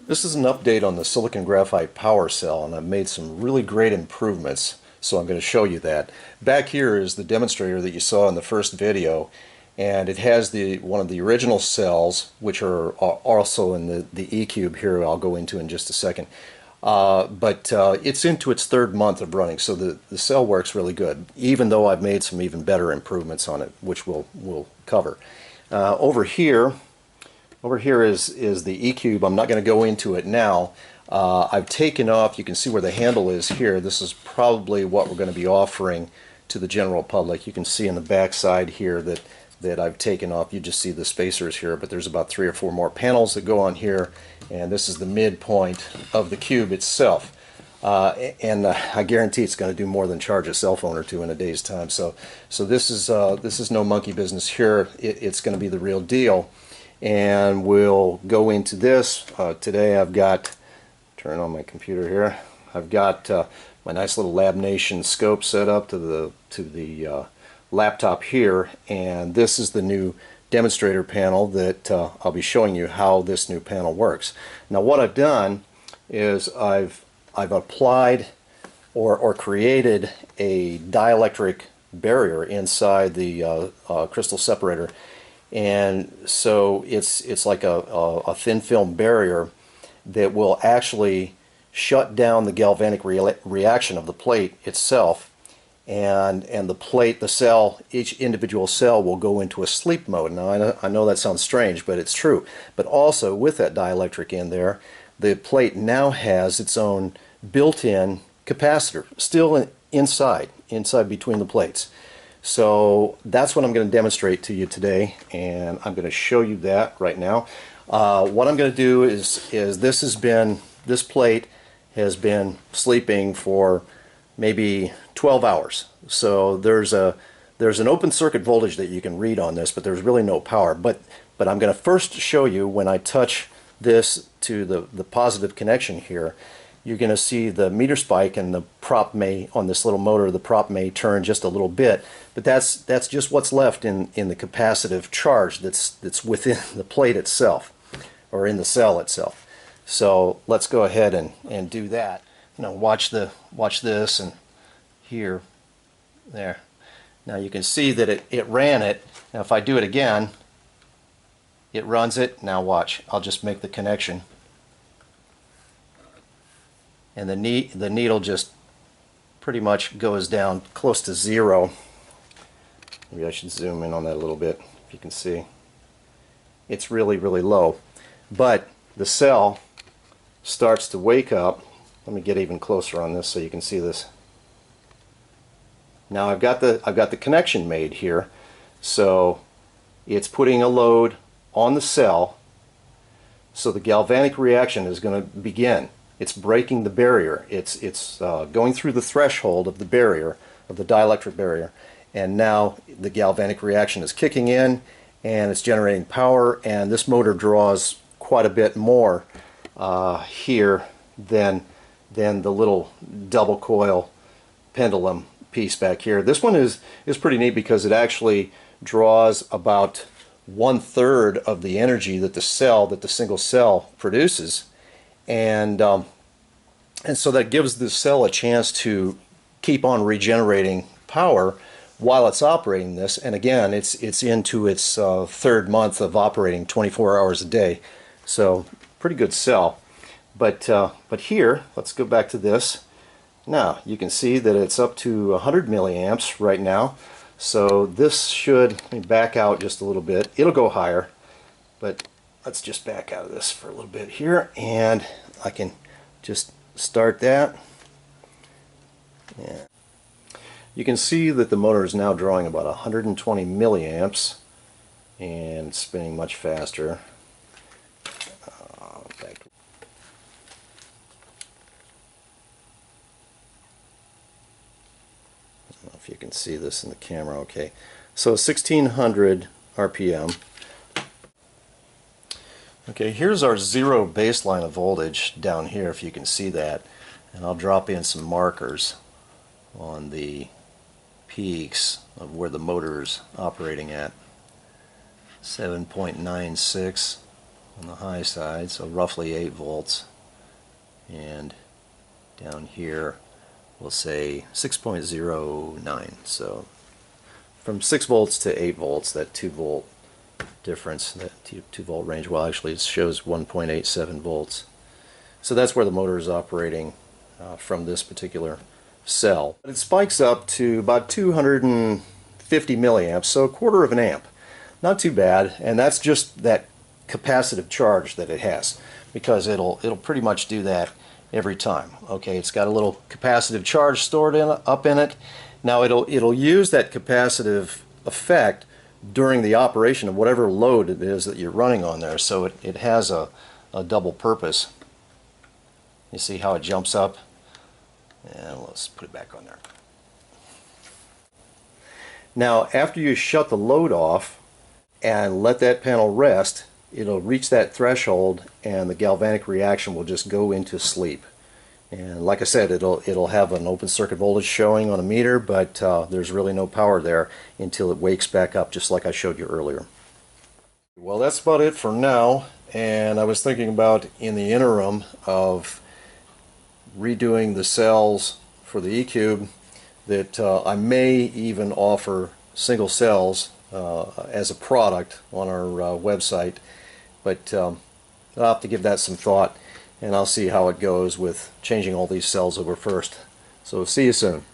This is an update on the silicon graphite power cell, and I've made some really great improvements, so I'm going to show you that. Back here is the demonstrator that you saw in the first video, and it has one of the original cells, which are also in the E-cube here I'll go into in just a second. But it's into its third month of running, so the cell works really good, even though I've made some even better improvements on it, which we'll cover. Over here is the E-cube. I'm not going to go into it now. I've taken off, you can see where the handle is here. This is probably what we're going to be offering to the general public. You can see in the back side here that I've taken off. You just see the spacers here, but there's about 3 or 4 more panels that go on here, and this is the midpoint of the cube itself. I guarantee it's going to do more than charge a cell phone or two in a day's time. So this is no monkey business here. It's going to be the real deal. And we'll go into this. Today I've got, turn on my computer here, I've got my nice little Lab Nation scope set up to the laptop here, and this is the new demonstrator panel that I'll be showing you how this new panel works. Now what I've done is I've applied or created a dielectric barrier inside the crystal separator. And so it's like a thin film barrier that will actually shut down the galvanic reaction of the plate itself, and the cell, each individual cell will go into a sleep mode. Now I know that sounds strange, but it's true. But also with that dielectric in there, the plate now has its own built-in capacitor still inside between the plates. So that's what I'm going to demonstrate to you today, and I'm going to show you that right now. What I'm going to do is this plate has been sleeping for maybe 12 hours. So there's an open circuit voltage that you can read on this, but there's really no power. But I'm going to first show you when I touch this to the positive connection here. You're going to see the meter spike, and the prop may, on this little motor, the prop may turn just a little bit, but that's just what's left in the capacitive charge that's within the plate itself, or in the cell itself. So let's go ahead and do that. Watch this, and here, there. Now you can see that it ran it. Now if I do it again, it runs it. Now watch, I'll just make the connection. And the needle just pretty much goes down close to 0. Maybe I should zoom in on that a little bit, if you can see. It's really, really low. But the cell starts to wake up. Let me get even closer on this so you can see this. Now I've got the connection made here, so it's putting a load on the cell, so the galvanic reaction is going to begin. It's breaking the barrier. It's going through the threshold of the barrier, of the dielectric barrier, and now the galvanic reaction is kicking in, and it's generating power, and this motor draws quite a bit more here than the little double coil pendulum piece back here. This one is pretty neat because it actually draws about 1/3 of the energy that the single cell produces. And so that gives the cell a chance to keep on regenerating power while it's operating this. And again, it's into its third month of operating 24 hours a day. So pretty good cell. But here, let's go back to this. Now you can see that it's up to 100 milliamps right now. So this should, let me back out just a little bit. It'll go higher, but let's just back out of this for a little bit here, and I can just start that. Yeah. You can see that the motor is now drawing about 120 milliamps, and it's spinning much faster. I don't know if you can see this in the camera. Okay, so 1600 RPM. Okay, here's our zero baseline of voltage down here, if you can see that, and I'll drop in some markers on the peaks of where the motor is operating at. 7.96 on the high side, so roughly 8 volts, and down here we'll say 6.09. So from 6 volts to 8 volts, that 2 volt difference, that 2 volt range, well actually it shows 1.87 volts. So that's where the motor is operating from this particular cell. It spikes up to about 250 milliamps, so a quarter of an amp. Not too bad, and that's just that capacitive charge that it has, because it'll pretty much do that every time. Okay, it's got a little capacitive charge stored up in it. Now it'll use that capacitive effect during the operation of whatever load it is that you're running on there, so it has a double purpose. You see how it jumps up? And let's put it back on there. Now after you shut the load off and let that panel rest, it'll reach that threshold and the galvanic reaction will just go into sleep. And like I said, it'll have an open circuit voltage showing on a meter, but there's really no power there until it wakes back up, just like I showed you earlier. Well, that's about it for now, and I was thinking about, in the interim of redoing the cells for the E-Cube, that I may even offer single cells as a product on our website, but I'll have to give that some thought, and I'll see how it goes with changing all these cells over first. So see you soon.